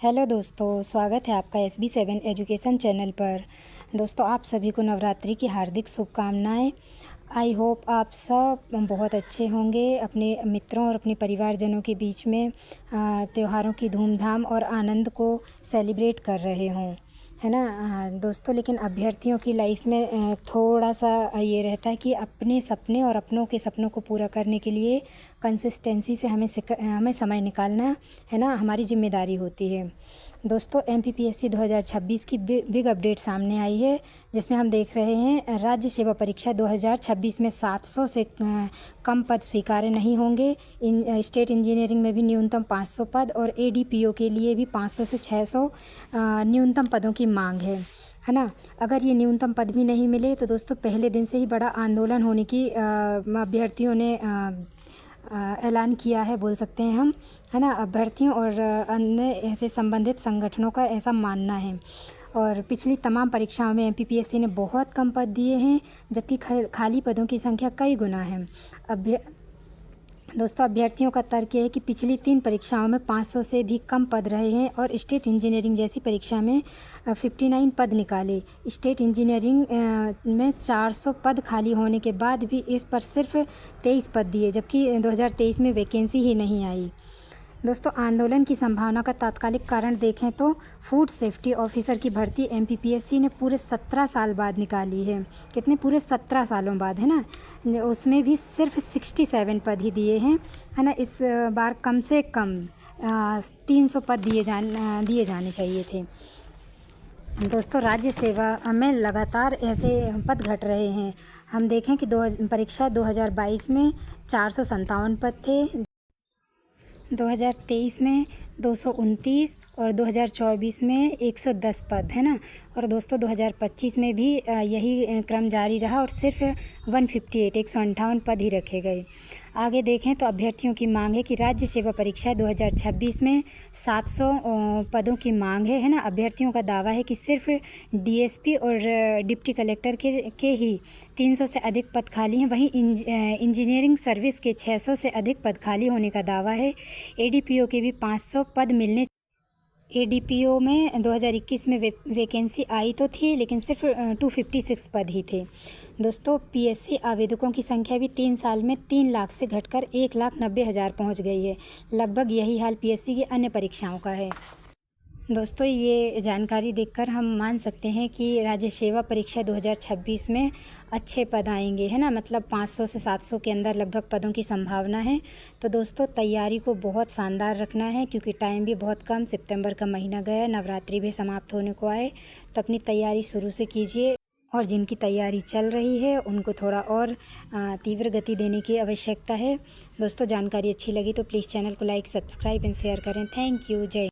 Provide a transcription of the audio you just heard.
Hello दोस्तों, स्वागत है आपका SB7 एजुकेशन चैनल पर। दोस्तों, आप सभी को नवरात्रि की हार्दिक शुभकामनाएं। आई होप आप सब बहुत अच्छे होंगे, अपने मित्रों और अपने परिवारजनों के बीच में त्योहारों की धूमधाम और आनंद को सेलिब्रेट कर रहे हों, है ना। दोस्तों, लेकिन अभ्यर्थियों की लाइफ में थोड़ा सा ये रहता है कि अपने सपने और अपनों के सपनों को पूरा करने के लिए कंसिस्टेंसी से हमें समय निकालना, है ना, हमारी जिम्मेदारी होती है। दोस्तों, MPPSC 2026 की बिग अपडेट सामने आई है, जिसमें हम देख रहे हैं राज्य सेवा परीक्षा 2026 में 700 से कम पद स्वीकार्य नहीं होंगे। स्टेट इंजीनियरिंग में भी न्यूनतम 500 पद और ADPO के लिए भी 500 से 600 न्यूनतम पदों की मांग है ना। अगर ये न्यूनतम पद भी नहीं मिले तो दोस्तों पहले दिन से ही बड़ा आंदोलन होने की अभ्यर्थियों ने ऐलान किया है, बोल सकते हैं हम, है ना। अभ्यर्थियों और अन्य ऐसे संबंधित संगठनों का ऐसा मानना है। और पिछली तमाम परीक्षाओं में MPPSC ने बहुत कम पद दिए हैं, जबकि खाली पदों की संख्या कई गुना है। दोस्तों, अभ्यर्थियों का तर्क ये है कि पिछली 3 परीक्षाओं में 500 से भी कम पद रहे हैं और स्टेट इंजीनियरिंग जैसी परीक्षा में 59 पद निकाले। स्टेट इंजीनियरिंग में 400 पद खाली होने के बाद भी इस पर सिर्फ 23 पद दिए, जबकि 2023 में वैकेंसी ही नहीं आई। दोस्तों, आंदोलन की संभावना का तात्कालिक कारण देखें तो फूड सेफ्टी ऑफिसर की भर्ती MPPSC ने पूरे 17 साल बाद निकाली है। कितने? पूरे 17 सालों बाद, है ना। उसमें भी सिर्फ 67 पद ही दिए हैं, है ना। इस बार कम से कम 300 पद दिए जाने चाहिए थे। दोस्तों, राज्य सेवा में लगातार ऐसे पद घट रहे हैं। हम देखें कि परीक्षा 2022 में 457 पद थे, 2023 में 229 और 2024 में 110 पद, है ना। और दोस्तों 2025 में भी यही क्रम जारी रहा और सिर्फ 158 पद ही रखे गए। आगे देखें तो अभ्यर्थियों की मांग है कि राज्य सेवा परीक्षा 2026 में 700 पदों की मांग है ना। अभ्यर्थियों का दावा है कि सिर्फ DSP और डिप्टी कलेक्टर के ही 300 से अधिक पद खाली हैं। वहीं इंजीनियरिंग सर्विस के 600 से अधिक पद खाली होने का दावा है। ADPO के भी 500 पद मिलने। ADPO में 2021 में वैकेंसी आई तो थी, लेकिन सिर्फ 256 पद ही थे। दोस्तों, PSC आवेदकों की संख्या भी 3 साल में 3 लाख से घटकर 1,90,000 पहुंच गई है। लगभग यही हाल PSC की अन्य परीक्षाओं का है। दोस्तों, ये जानकारी देखकर हम मान सकते हैं कि राज्य सेवा परीक्षा 2026 में अच्छे पद आएंगे, है ना। मतलब 500 से 700 के अंदर लगभग पदों की संभावना है। तो दोस्तों, तैयारी को बहुत शानदार रखना है, क्योंकि टाइम भी बहुत कम, सितंबर का महीना गया, नवरात्रि भी समाप्त होने को आए। तो अपनी तैयारी शुरू से कीजिए, और जिनकी तैयारी चल रही है उनको थोड़ा और तीव्र गति देने की आवश्यकता है। दोस्तों, जानकारी अच्छी लगी तो प्लीज़ चैनल को लाइक, सब्सक्राइब एंड शेयर करें। Thank you. जय